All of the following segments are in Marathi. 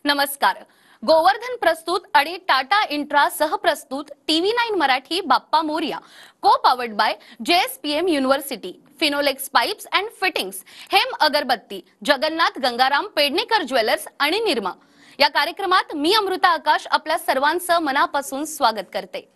नमस्कार. गोवर्धन प्रस्तुत आणि टाटा इंट्रा सहप्रस्तुत TV9 Marathi Bappa Morya co powered by JSPM university, Finolex pipes and fittings, Hem अगरबत्ती, जगन्नाथ गंगाराम पेडणेकर ज्वेलर्स आणि निर्मा या कार्यक्रमात मी अमृता आकाश आपल्या सर्वांचं मनापासून स्वागत करते.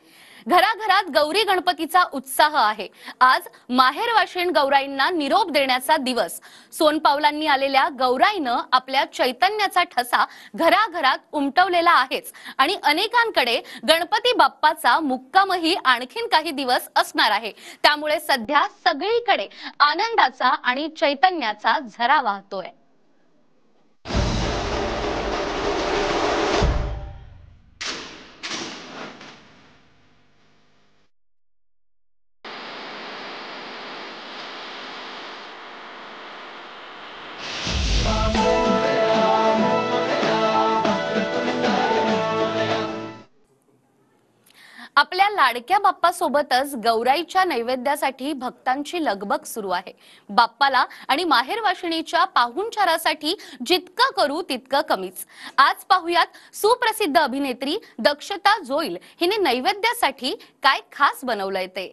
घराघरात गौरी गणपतीचा उत्साह आहे. आज माहेरवाशीण गौराईंना निरोप देण्याचा दिवस. सोनपावलांनी आलेल्या गौराईनं आपल्या चैतन्याचा ठसा घराघरात उमटवलेला आहेच आणि अनेकांकडे गणपती बाप्पाचा मुक्कामही आणखीन काही दिवस असणार आहे. त्यामुळे सध्या सगळीकडे आनंदाचा आणि चैतन्याचा झरा वाहतोय. आपल्या लाडक्या बाप्पा सोबतच गौराईच्या नैवेद्यासाठी भक्तांची लगबग सुरू आहे. बाप्पाला आणि माहेरवाशिणीच्या पाहुणचारासाठी जितकं करू तितकं कमीच. आज पाहुयात सुप्रसिद्ध अभिनेत्री दक्षता जोईल हिने नैवेद्यासाठी काय खास बनवलंय ते.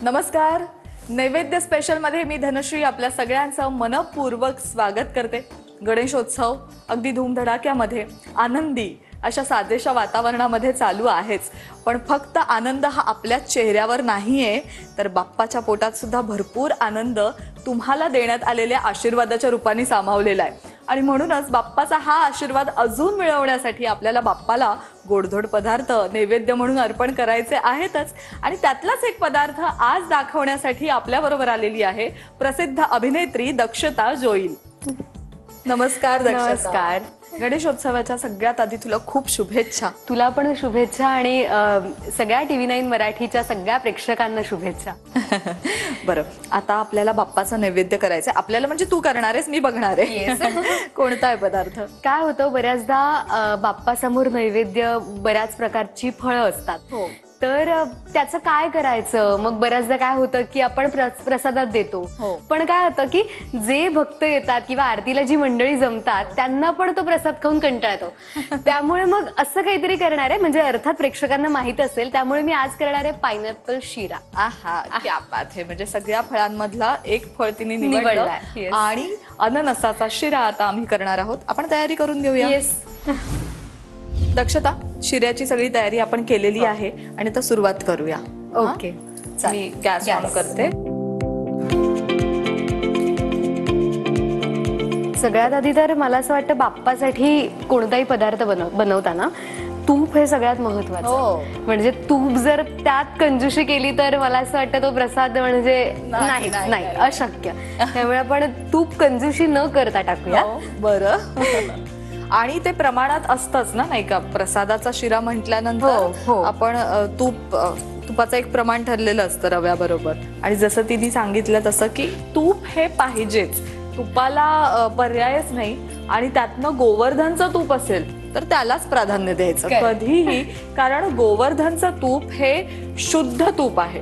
नमस्कार. नैवेद्य स्पेशल मध्ये मी धनश्री आपल्या सगळ्यांचं मनपूर्वक स्वागत करते. गणेशोत्सव अगदी धूमधडाक्यामध्ये आनंदी अशा साजेशा वातावरणामध्ये चालू आहेच, पण फक्त आनंद हा आपल्या चेहऱ्यावर नाहीये, तर बाप्पाच्या पोटात सुद्धा भरपूर आनंद तुम्हाला देण्यात आलेल्या आशीर्वादाच्या रूपाने सामावलेला आहे. आणि म्हणूनच बाप्पाचा हा आशीर्वाद अजून मिळवण्यासाठी आपल्याला बाप्पाला गोडधोड पदार्थ नैवेद्य म्हणून अर्पण करायचे आहेतच. आणि त्यातलाच एक पदार्थ आज दाखवण्यासाठी आपल्याबरोबर आलेली आहे प्रसिद्ध अभिनेत्री दक्षता जोईल. नमस्कार दक्षता. नमस्कार. गणेशोत्सवाच्या सगळ्यात आधी तुला खूप शुभेच्छा. तुला पण शुभेच्छा आणि सगळ्या TV9 मराठीच्या सगळ्या प्रेक्षकांना शुभेच्छा. बरं, आता आपल्याला बाप्पाचा नैवेद्य करायचा. आपल्याला म्हणजे तू करणार आहेस, मी बघणार आहे. कोणता आहे पदार्थ? काय होतं, बऱ्याचदा बाप्पासमोर नैवेद्य बऱ्याच प्रकारची फळं असतात. तर त्याचं काय करायचं, मग बऱ्याचदा काय होतं की आपण प्रसादात देतो. पण काय होतं की जे भक्त येतात किंवा आरतीला जी मंडळी जमतात त्यांना पण तो प्रसाद खाऊन कंटाळतो. त्यामुळे मग असं काहीतरी करणार आहे, म्हणजे अर्थात प्रेक्षकांना माहित असेल, त्यामुळे मी आज करणार आहे पायनॅपल शिरा. आहा, क्या बात आहे. म्हणजे सगळ्या फळांमधला एक फळ तिने निवडलं आणि अननसाचा शिरा आता आम्ही करणार आहोत. आपण तयारी करून घेऊया. येस दक्षता, शिऱ्याची सगळी तयारी आपण केलेली आहे आणि आता सुरुवात करूया. ओके, मी गॅस ऑन करते. सगळ्यात आधी तर मला असं वाटतं बाप्पासाठी कोणताही पदार्थ बनवताना तूप हे सगळ्यात महत्वाचं. म्हणजे तूप जर त्यात कंजूशी केली तर मला असं वाटतं तो प्रसाद म्हणजे नाही, अशक्य. त्यामुळे आपण तूप कंजूशी न करता टाकूया. बरं. आणि ते प्रमाणात असतंच ना, नाही का? प्रसादाचा शिरा म्हटल्यानंतर आपण तुपाचं एक प्रमाण ठरलेलं असतं रव्याबरोबर. आणि जसं तिने सांगितलं तसं की तूप हे पाहिजेच, तुपाला पर्यायच नाही. आणि त्यातनं गोवर्धनचं तूप असेल तर त्यालाच प्राधान्य द्यायचं कधीही, कारण गोवर्धनचं तूप हे शुद्ध तूप आहे.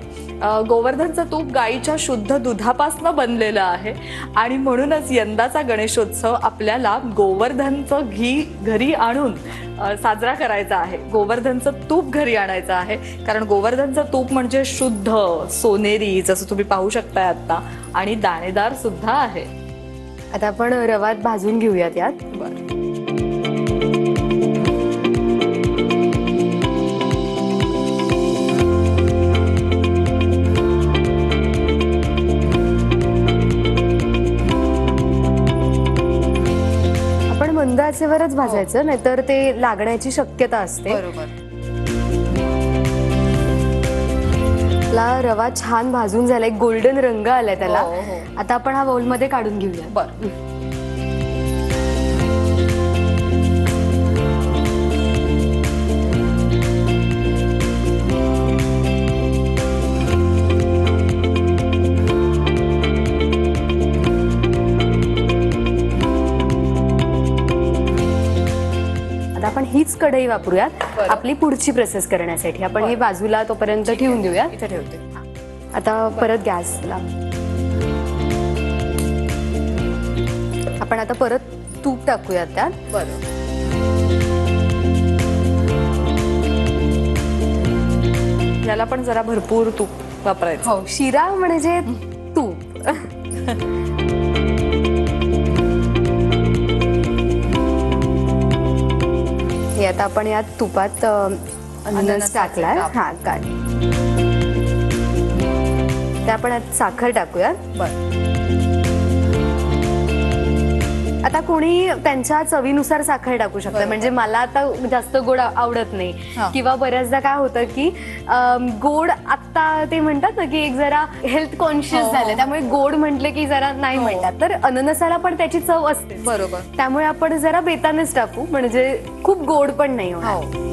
गोवर्धनचं तूप गाईच्या शुद्ध दुधापासून बनलेलं आहे. आणि म्हणूनच यंदाचा गणेशोत्सव आपल्याला गोवर्धनचं घी घरी आणून साजरा करायचा आहे. गोवर्धनचं तूप घरी आणायचं आहे, कारण गोवर्धनचं तूप म्हणजे शुद्ध सोनेरी, जसं तुम्ही पाहू शकताय आता, आणि दाणेदार सुद्धा आहे. आता आपण रवा भाजून घेऊयात यात. बरं. मंद आचेवरच भाजायचं, नाहीतर ते लागण्याची शक्यता असते. बरोबर. रवा छान भाजून झालाय, गोल्डन रंग आलाय त्याला. आता आपण हा बाउल मध्ये काढून घेऊया. बरं. आपण हीच कढई वापरूयात आपली पुढची प्रोसेस करण्यासाठी. आपण हे बाजूला तोपर्यंत ठेवून देऊया. इथे ठेवते. आता परत गॅसला आपण आता परत तूप टाकूया त्यात. बरं. याला पण जरा भरपूर तूप वापरायचं. हो, शिरा म्हणजे तूप. हे आता आपण यात तुपात अननस टाकलाय. हा, काय ते आपण यात साखर टाकूया. बरं. आता कोणी त्यांच्या चवीनुसार साखर टाकू शकतं. म्हणजे मला आता जास्त गोड आवडत नाही, किंवा बऱ्याचदा काय होतं की गोड आता ते म्हणतात ना की एक जरा हेल्थ कॉन्शियस झालं, त्यामुळे गोड म्हटलं की जरा नाही म्हणतात. तर अननसाला पण त्याची चव असते. बरोबर. त्यामुळे आपण जरा बेतानेच टाकू, म्हणजे खूप गोड पण नाही होणार.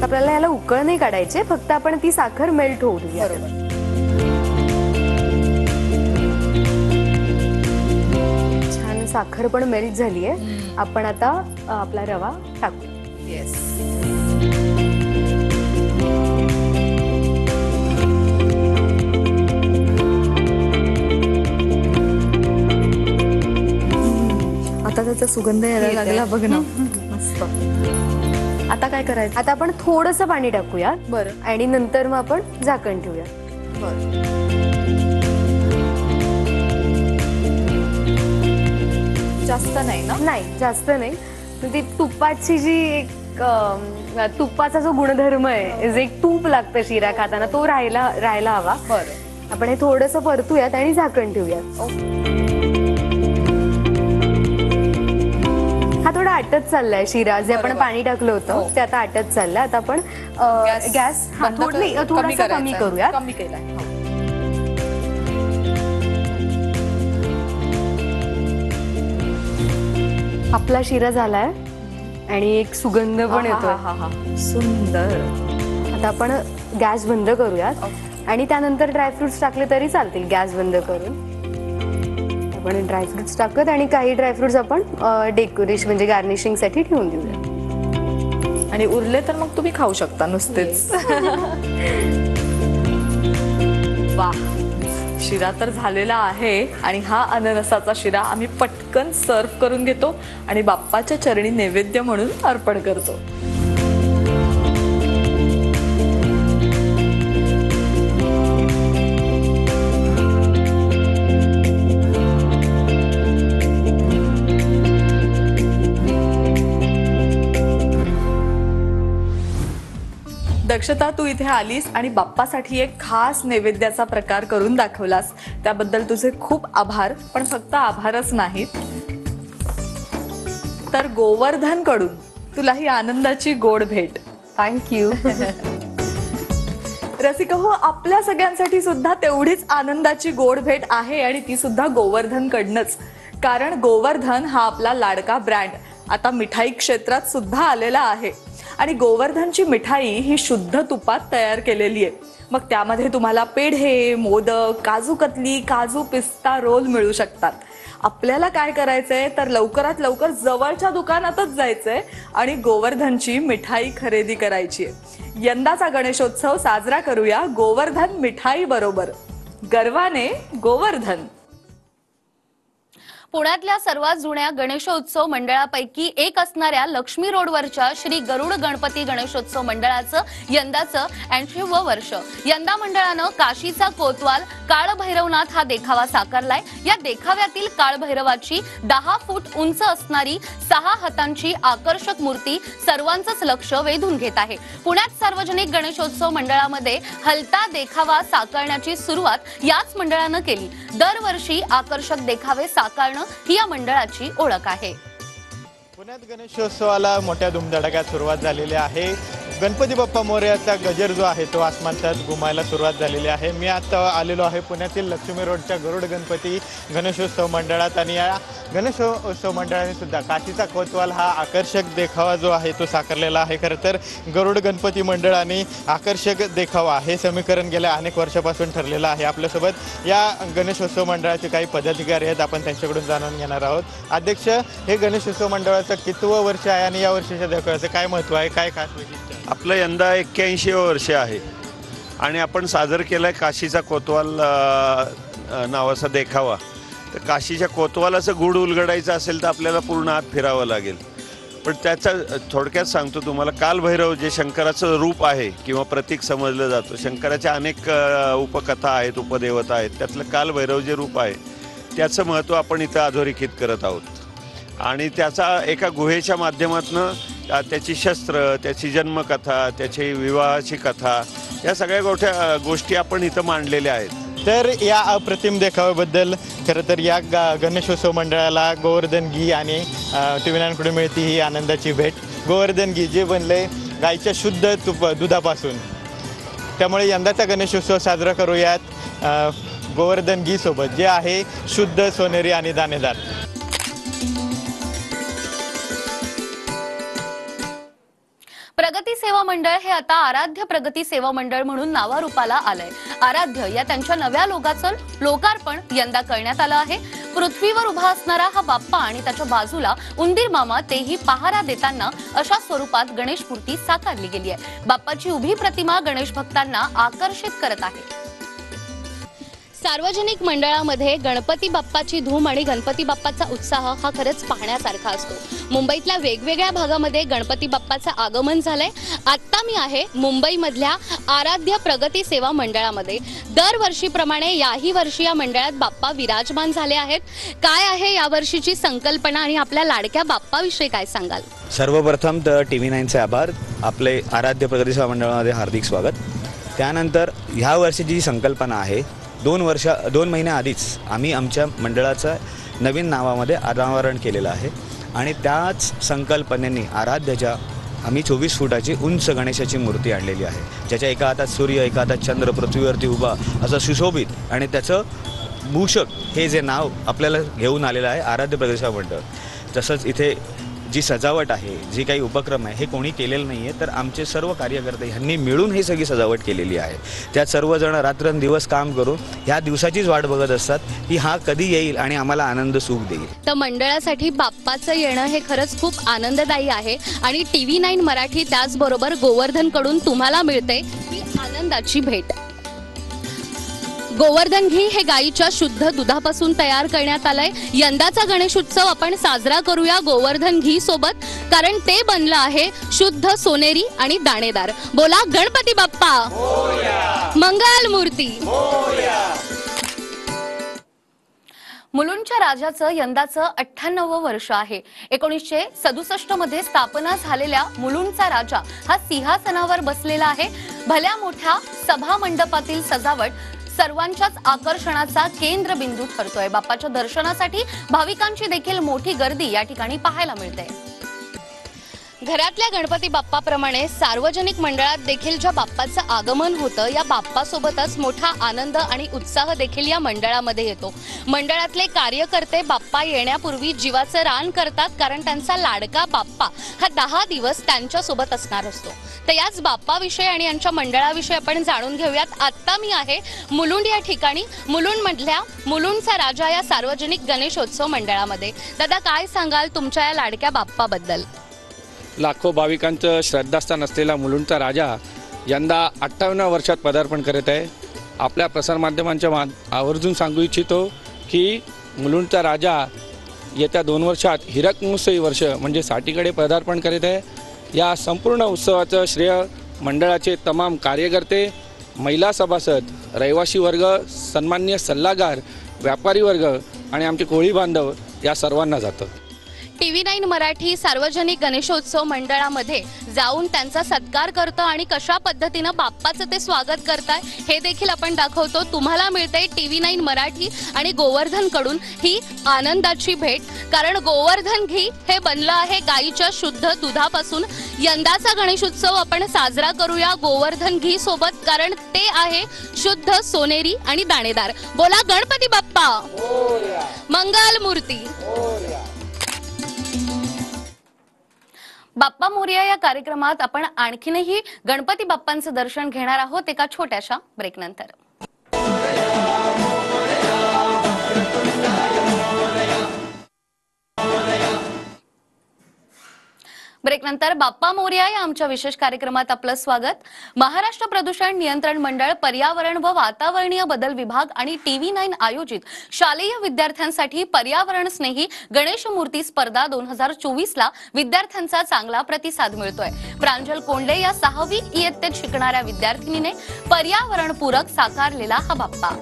आपल्याला याला उकळ नाही काढायचे, फक्त आपण ती साखर मेल्ट होऊ देऊया. छान साखर पण मेल्ट झालीये. आपण आता आपला रवा टाकू. येस. आता त्याचा सुगंध यायला लागला बघ ना. मस्त. आता काय करायचं? आता आपण थोडंसं पाणी टाकूया. बरं. आणि नंतर मग आपण झाकण ठेवूया. जास्त नाही ना? नाही, जास्त नाही. ती तुपाची जी एक तुपाचा जो गुणधर्म आहे, जे एक तूप लागतं शिरा खाताना, तो राहायला हवा. बरं. आपण हे थोडंसं परतूयात आणि झाकण ठेवूयात. हा थोडा आटत चाललाय शिरा. जे आपण पाणी टाकलं होतं ते आता आटत चाललंय. आता आपण गॅस थोडासा कमी करूया. कमी केलाय. आपला शिरा झालाय आणि एक सुगंध पण येतोय. सुंदर. आता आपण गॅस बंद करूयात आणि त्यानंतर ड्रायफ्रुट्स टाकले तरी चालतील. गॅस बंद करून आपण ड्रायफ्रुट्स टाकत आणि काही ड्रायफ्रुट्स आपण डेकोरेशन म्हणजे गार्निशिंग साठी ठेवून देऊया. आणि उरले तर मग तुम्ही खाऊ शकता नुसतेच. वाह, शिरा तर झालेला आहे. आणि हा अननसाचा शिरा आम्ही पटकन सर्व करून घेतो आणि बाप्पाच्या चरणी नैवेद्य म्हणून अर्पण करतो. दक्षता, तू इथे आलीस आणि बाप्पासाठी एक खास नैवेद्याचा प्रकार करून दाखवलास, त्याबद्दल तुझे खूप आभार. पण फक्त आभारच नाहीत, तर गोवर्धन कडून तुला ही आनंदाची गोड भेट. थँक्यू. रसिका हो, आपल्या सगळ्यांसाठी सुद्धा तेवढीच आनंदाची गोड भेट आहे आणि ती सुद्धा गोवर्धन कडनंच. कारण गोवर्धन हा आपला लाडका ब्रँड आता मिठाई क्षेत्रात सुद्धा आलेला आहे. आणि गोवर्धनची मिठाई ही शुद्ध तुपात तयार केलेली आहे. मग त्यामध्ये तुम्हाला पेढे, मोदक, काजू कतली, काजू पिस्ता रोल मिळू शकतात. आपल्याला काय करायचंय तर लवकरात लवकर जवळच्या दुकानातच जायचंय आणि गोवर्धनची मिठाई खरेदी करायची आहे. यंदाचा गणेशोत्सव साजरा करूया गोवर्धन मिठाई बरोबर. गर्वाने गोवर्धन. पुण्यातल्या सर्वात जुन्या गणेशोत्सव मंडळापैकी एक असणाऱ्या लक्ष्मी रोडवरच्या श्री गरुड गणपती गणेशोत्सव मंडळाचं यंदाचं 80वं वर्ष. यंदा मंडळानं काशीचा कोतवाल काळभैरवनाथ हा देखावा साकारलाय. या देखाव्यातील काळभैरवाची 10 फूट उंच असणारी 6 हातांची आकर्षक मूर्ती सर्वांचंच लक्ष वेधून घेत आहे. पुण्यात सार्वजनिक गणेशोत्सव मंडळामध्ये हलता देखावा साकारण्याची सुरुवात याच मंडळानं केली. दरवर्षी आकर्षक देखावे साकारणं ही या मंडळाची ओळख आहे. पुण्यात गणेशोत्सवाला मोठ्या धुमधडाक्यात सुरुवात झालेली आहे. गणपती बाप्पा मोरयाचा गजर जो आहे तो आसमानात घुमायला सुरुवात झालेली आहे. मी आता आलेलो आहे पुण्यातील लक्ष्मी रोडच्या गरुड गणपती गणेशोत्सव मंडळात आणि या गणेशोत्सव मंडळाने सुद्धा काशीचा कोतवाल हा आकर्षक देखावा जो आहे तो साकारलेला आहे. खरं तर गरुड गणपती मंडळाने आकर्षक देखावा हे समीकरण गेल्या अनेक वर्षापासून ठरलेलं आहे. आपल्यासोबत या गणेशोत्सव मंडळाचे काही पदाधिकारी आहेत, आपण त्यांच्याकडून जाणून घेणार आहोत. अध्यक्ष, हे गणेशोत्सव मंडळाचं कितवं वर्ष आहे आणि या वर्षीच्या देखाव्याचं काय महत्त्व आहे, काय खास वैशिष्ट्य? आपलं यंदा 81वं वर्ष आहे आणि आपण सादर केलाय काशीचा कोतवाल नावाचा देखावा. तर काशीच्या कोतवालाचं गुढ उलगडायचं असेल तर आपल्याला पूर्ण आत फिरावं लागेल. पण त्याचा थोडक्यात सांगतो तुम्हाला. कालभैरव जे शंकराचं रूप आहे किंवा प्रतीक समजलं जातं, शंकराच्या अनेक उपकथा आहेत, उपदेवता आहेत, त्यातलं कालभैरव जे रूप आहे त्याचं महत्त्व आपण इथं अधोरेखित करत आहोत. आणि त्याचा एका गुहेच्या माध्यमातून त्याची शस्त्र, त्याची जन्मकथा, त्याची विवाहाची कथा, या सगळ्या गोष्टी आपण इथं मांडलेल्या आहेत. तर या अप्रतिम देखाव्याबद्दल खरं तर या गणेशोत्सव मंडळाला गोवर्धन घी आणि TV9 कडून मिळते ही आनंदाची भेट. गोवर्धन घी जे बनले गाईच्या शुद्ध दुधापासून. त्यामुळे यंदाचा गणेशोत्सव साजरा करूयात गोवर्धन घी सोबत, जे आहे शुद्ध, सोनेरी आणि दाणेदार. प्रगती सेवा मंडळ हे आता आराध्य प्रगती सेवा मंडळ म्हणून नावारूपाला आलंय. आराध्य या त्यांच्या नव्या लोगाचं लोकार्पण यंदा करण्यात आलं आहे. पृथ्वीवर उभा असणारा हा बाप्पा आणि त्याच्या बाजूला उंदीर मामा, तेही पहारा देताना अशा स्वरूपात गणेश मूर्ती साकारली गेली आहे. बाप्पाची उभी प्रतिमा गणेश भक्तांना आकर्षित करत आहे. सार्वजनिक मंडळामध्ये गणपती बाप्पाची धूम आणि गणपती बाप्पाचा उत्साह हा खरंच पाहण्यासारखा असतो. मुंबईतल्या वेगवेगळ्या भागामध्ये गणपती बाप्पाचं आगमन झालंय. आता मी आहे मुंबईमधल्या आराध्य प्रगती सेवा मंडळामध्ये. दरवर्षीप्रमाणे याही वर्षी या मंडळात बाप्पा विराजमान झाले आहेत. काय आहे यावर्षीची संकल्पना आणि आपल्या लाडक्या बाप्पाविषयी काय सांगाल? सर्वप्रथम तर TV9चे आभार. आपले आराध्य प्रगती सेवा मंडळामध्ये हार्दिक स्वागत. त्यानंतर ह्या वर्षीची जी संकल्पना आहे, 2 महिन्याआधीच आम्ही आमच्या मंडळाचं नवीन नावामध्ये अनावरण केलेलं आहे. आणि त्याच संकल्पनेने आराध्याच्या आम्ही 24 फुटाची उंच गणेशाची मूर्ती आणलेली आहे, ज्याच्या एका हातात सूर्य, एका हातात चंद्र, पृथ्वीवरती उभा असं सुशोभित. आणि त्याचं मूषक हे जे नाव आपल्याला घेऊन आलेलं आहे आराध्य प्रगती सेवा मंडळ. तसंच इथे जी सजावट आहे, जी काही उपक्रम आहे, हे कोणी केलेलं नाही आहे, तर आमचे सर्व कार्यकर्ते ह्यांनी मिळून ही सगळी सजावट केलेली आहे. त्यात सर्वजण रात्रंदिवस काम करून ह्या दिवसाचीच वाट बघत असतात की हा कधी येईल आणि आम्हाला आनंद सुख देईल. तर मंडळासाठी बाप्पाचं येणं हे खरंच खूप आनंददायी आहे. आणि TV9 मराठी त्याचबरोबर गोवर्धनकडून तुम्हाला मिळते ही आनंदाची भेट. गोवर्धन घी हे गाईच्या शुद्ध दुधापासून तयार करण्यात आलंय. यंदाचा गणेशोत्सव आपण साजरा करूया गोवर्धन घी सोबत, कारण ते बनलं आहे शुद्ध, सोनेरी आणि दाणेदार. बोला गणपती बाप्पा मंगल मूर्ती. मुलुंडच्या राजाचं यंदाचं 98वं वर्ष आहे. 1967 मध्ये स्थापना झालेल्या मुलुंडचा राजा हा सिंहासनावर बसलेला आहे. भल्या मोठ्या सभा मंडपातील सजावट सर्वांच्याच आकर्षणाचा केंद्रबिंदू ठरतोय. बाप्पाच्या दर्शनासाठी भाविकांची देखील मोठी गर्दी या ठिकाणी पाहायला मिळते. घरातल्या गणपती बाप्पाप्रमाणे सार्वजनिक मंडळात देखील ज्या बाप्पाचं आगमन होतं, या बाप्पासोबतच मोठा आनंद आणि उत्साह देखील या मंडळामध्ये येतो. मंडळातले कार्यकर्ते बाप्पा येण्यापूर्वी जीवाचं रान करतात, कारण त्यांचा लाडका बाप्पा हा 10 दिवस त्यांच्यासोबत असणार असतो. तर याच बाप्पाविषयी आणि यांच्या मंडळाविषयी आपण जाणून घेऊयात. आत्ता मी आहे मुलुंड या ठिकाणी, मुलुंडमधल्या मुलुंडचा राजा या सार्वजनिक गणेशोत्सव मंडळामध्ये. दादा, काय सांगाल तुमच्या या लाडक्या बाप्पाबद्दल? लाखो भाविकांचं श्रद्धास्थान असलेला मुलुंडचा राजा यंदा 58व्या वर्षात पदार्पण करत आहे. आपल्या प्रसारमाध्यमांच्या आवर्जून सांगू इच्छितो की मुलुंडचा राजा येत्या 2 वर्षात हिरक महोत्सवी वर्ष म्हणजे 60कडे पदार्पण करीत आहे. या संपूर्ण उत्सवाचं श्रेय मंडळाचे तमाम कार्यकर्ते, महिला सभासद, रहिवासी वर्ग, सन्माननीय सल्लागार, व्यापारी वर्ग आणि आमचे कोळी बांधव या सर्वांना जातं. TV9 मराठी सार्वजनिक गणेशोत्सव मंडळामध्ये जाऊन त्यांचा सत्कार करतो आणि कशा पद्धतीनं बाप्पाचं ते स्वागत करताय हे देखील आपण दाखवतो. तुम्हाला मिळते TV9 मराठी आणि गोवर्धनकडून ही आनंदाची भेट, कारण गोवर्धन घी हे बनलं आहे गाईच्या शुद्ध दुधापासून. यंदाचा गणेशोत्सव आपण साजरा करूया गोवर्धन घी सोबत, कारण ते आहे शुद्ध, सोनेरी आणि दाणेदार. बोला गणपती बाप्पा मंगल मूर्ती. बाप्पा मोरया या कार्यक्रमात आपण आणखीनही गणपती बाप्पांचं दर्शन घेणार आहोत एका छोट्याशा ब्रेकनंतर. ब्रेक ब्रेकनंतर बाप्पा मोरया या आमच्या विशेष कार्यक्रमात आपलं स्वागत. महाराष्ट्र प्रदूषण नियंत्रण मंडळ, पर्यावरण व वातावरणीय बदल विभाग आणि TV9 आयोजित शालेय विद्यार्थ्यांसाठी पर्यावरण स्नेही गणेश मूर्ती स्पर्धा 2024 ला विद्यार्थ्यांचा चांगला प्रतिसाद मिळतोय. प्रांजल कोंडे या 6वी इयत्तेत शिकणाऱ्या विद्यार्थिनीने पर्यावरणपूरक साकारलेला हा बाप्पा.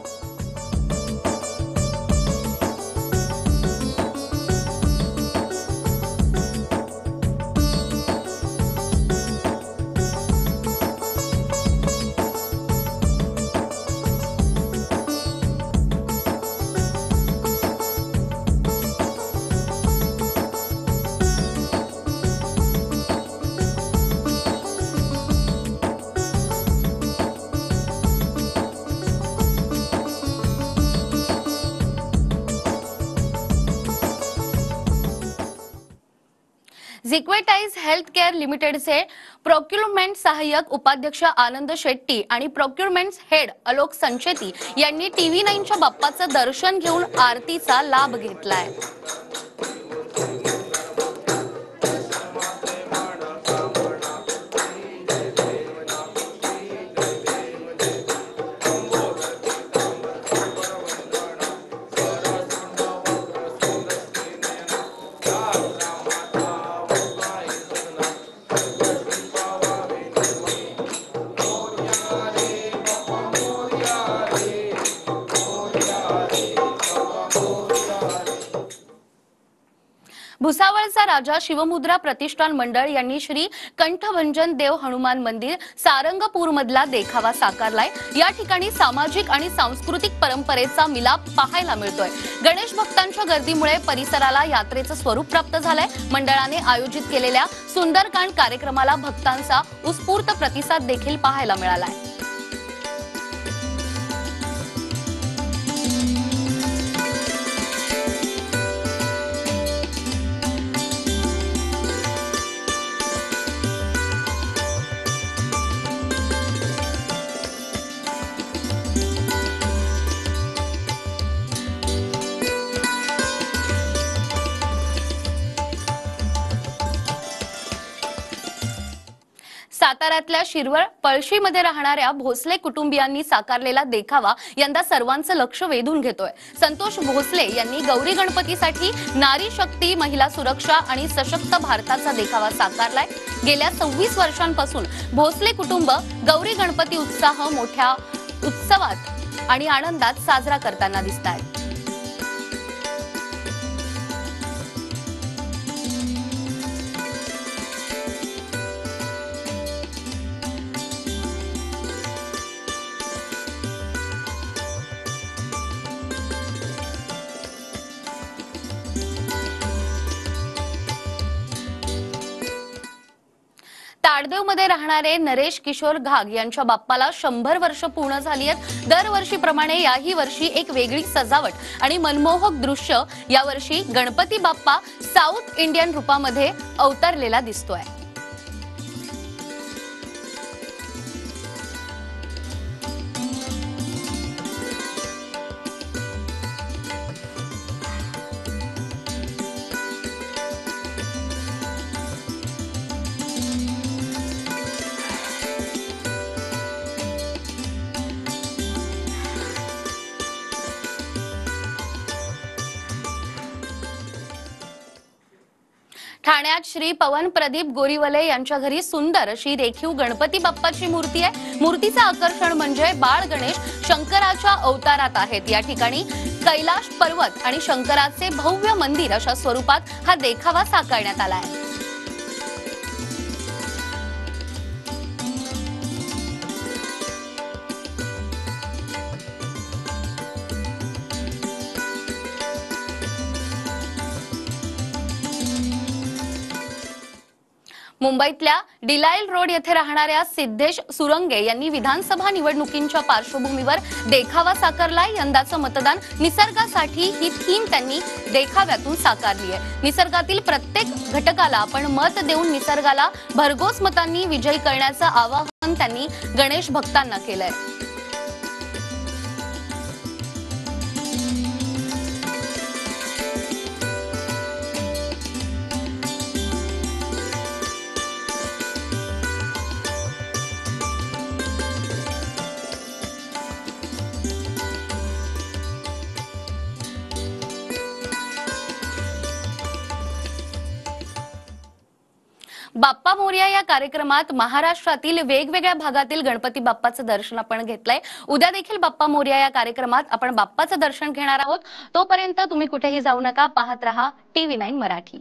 झिक्वेटाइज हेल्थ केअर लिमिटेडचे प्रोक्युरमेंट सहाय्यक उपाध्यक्ष आनंद शेट्टी आणि प्रोक्युरमेंट हेड अलोक संचेती यांनी TV9च्या बाप्पाचं दर्शन घेऊन आरतीचा लाभ घेतलाय. भुसावळचा राजा शिवमुद्रा प्रतिष्ठान मंडळ यांनी श्री कंठभंजन देव हनुमान मंदिर सारंगपूर मधला देखावा साकारलाय. या ठिकाणी सामाजिक आणि सांस्कृतिक परंपरेचा मिलाप पाहायला मिळतोय. गणेश भक्तांच्या गर्दीमुळे परिसराला यात्रेचं स्वरूप प्राप्त झालंय. मंडळाने आयोजित केलेल्या सुंदरकांड कार्यक्रमाला भक्तांचा उत्स्फूर्त प्रतिसाद देखील पाहायला मिळालाय. साताऱ्यातल्या शिरवळ पळशीमध्ये राहणाऱ्या भोसले कुटुंबियांनी साकारलेला देखावा यंदा सर्वांचं लक्ष वेधून घेतोय. संतोष भोसले यांनी गौरी गणपतीसाठी नारी शक्ती, महिला सुरक्षा आणि सशक्त भारताचा देखावा साकारलाय. गेल्या 26 वर्षांपासून भोसले कुटुंब गौरी गणपती उत्साह मोठ्या उत्सवात आणि आनंदात साजरा करताना दिसतायत. ताडदेवमध्ये राहणारे नरेश किशोर घाग यांच्या बाप्पाला 100 वर्ष पूर्ण झाली आहेत. दरवर्षीप्रमाणे याही वर्षी एक वेगळी सजावट आणि मनमोहक दृश्य यावर्षी गणपती बाप्पा साऊथ इंडियन रूपामध्ये अवतरलेला दिसतोय. ठाण्यात श्री पवन प्रदीप गोरीवले यांच्या घरी सुंदर अशी रेखीव गणपती बाप्पाची मूर्ती आहे. मूर्तीचं आकर्षण म्हणजे बाळ गणेश शंकराच्या अवतारात आहेत. या ठिकाणी कैलाश पर्वत आणि शंकराचे भव्य मंदिर अशा स्वरूपात हा देखावा साकारण्यात आला आहे. मुंबईतल्या डिलाईल रोड येथे राहणाऱ्या सिद्धेश सुरंगे यांनी विधानसभा निवडणुकींच्या पार्श्वभूमीवर देखावा साकारलाय. यंदाचं मतदान निसर्गासाठी ही थीम त्यांनी देखाव्यातून साकारली आहे. निसर्गातील प्रत्येक घटकाला आपण मत देऊन निसर्गाला भरघोस मतांनी विजयी करण्याचं आवाहन त्यांनी गणेश भक्तांना केलंय. बाप्पा मोरया या कार्यक्रमात महाराष्ट्रातील वेगवेगळ्या भागातील गणपती बाप्पाचं दर्शन आपण घेतलंय. उद्या देखील बाप्पा मोरया या कार्यक्रमात आपण बाप्पाचं दर्शन घेणार आहोत. तोपर्यंत तुम्ही कुठेही जाऊ नका, पाहत रहा TV9 मराठी.